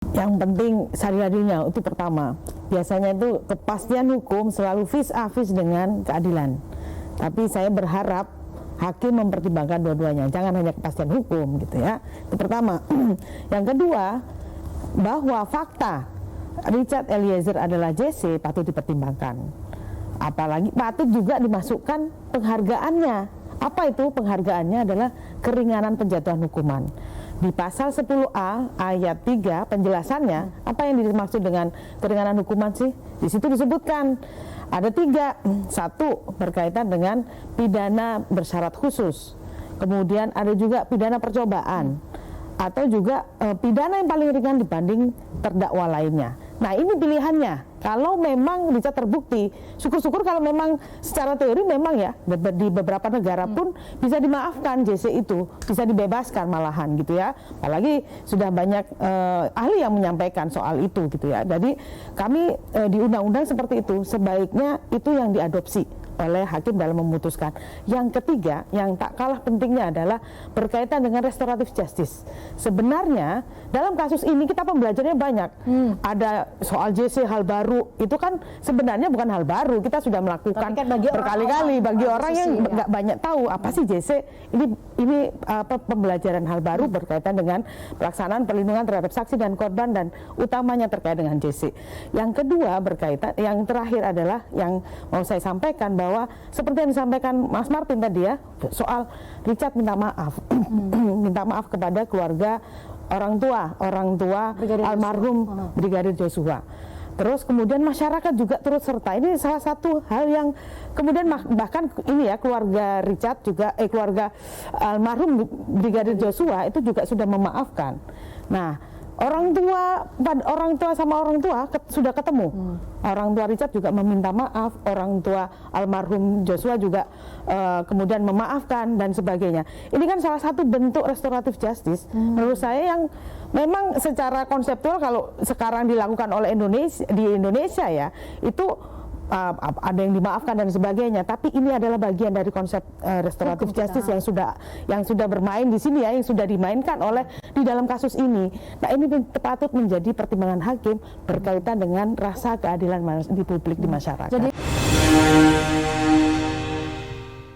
Yang penting seadil-adilnya itu pertama. Biasanya itu kepastian hukum selalu vis a vis dengan keadilan. Tapi saya berharap hakim mempertimbangkan dua-duanya, jangan hanya kepastian hukum gitu ya. Itu pertama. Yang kedua, bahwa fakta Richard Eliezer adalah JC patut dipertimbangkan. Apalagi patut juga dimasukkan penghargaannya. Apa itu penghargaannya? Adalah keringanan penjatuhan hukuman. Di pasal 10A ayat 3 penjelasannya, apa yang dimaksud dengan keringanan hukuman sih? Di situ disebutkan ada 3. 1 berkaitan dengan pidana bersyarat khusus. Kemudian ada juga pidana percobaan atau juga pidana yang paling ringan dibanding terdakwa lainnya. Nah, ini pilihannya. Kalau memang bisa terbukti, syukur-syukur kalau memang secara teori memang ya di beberapa negara pun bisa dimaafkan JC itu, bisa dibebaskan malahan gitu ya. Apalagi sudah banyak ahli yang menyampaikan soal itu gitu ya. Jadi kami di undang-undang seperti itu sebaiknya itu yang diadopsi oleh hakim dalam memutuskan. Yang ketiga, yang tak kalah pentingnya adalah berkaitan dengan restoratif justice. Sebenarnya dalam kasus ini kita pembelajarannya banyak. Ada soal JC hal baru, itu kan sebenarnya bukan hal baru. Kita sudah melakukan kan berkali-kali bagi orang yang nggak banyak tahu apa sih JC. Ini pembelajaran hal baru berkaitan dengan pelaksanaan perlindungan terhadap saksi dan korban dan utamanya terkait dengan JC. Yang kedua berkaitan, yang terakhir adalah yang mau saya sampaikan bahwa seperti yang disampaikan Mas Martin tadi ya, soal Richard minta maaf, minta maaf kepada keluarga orang tua almarhum Brigadir Joshua. Terus kemudian masyarakat juga turut serta. Ini salah satu hal yang kemudian bahkan ini ya keluarga Richard juga keluarga almarhum Brigadir Joshua itu juga sudah memaafkan. Nah, orang tua sama orang tua sudah ketemu. Orang tua Richard juga meminta maaf, orang tua almarhum Joshua juga kemudian memaafkan dan sebagainya. Ini kan salah satu bentuk restoratif justice menurut saya yang memang secara konseptual kalau sekarang dilakukan oleh Indonesia ya, itu ada yang dimaafkan dan sebagainya, tapi ini adalah bagian dari konsep restoratif justice yang sudah bermain di sini ya, yang sudah dimainkan oleh di dalam kasus ini. Nah, ini patut menjadi pertimbangan hakim berkaitan dengan rasa keadilan di publik, di masyarakat. Jadi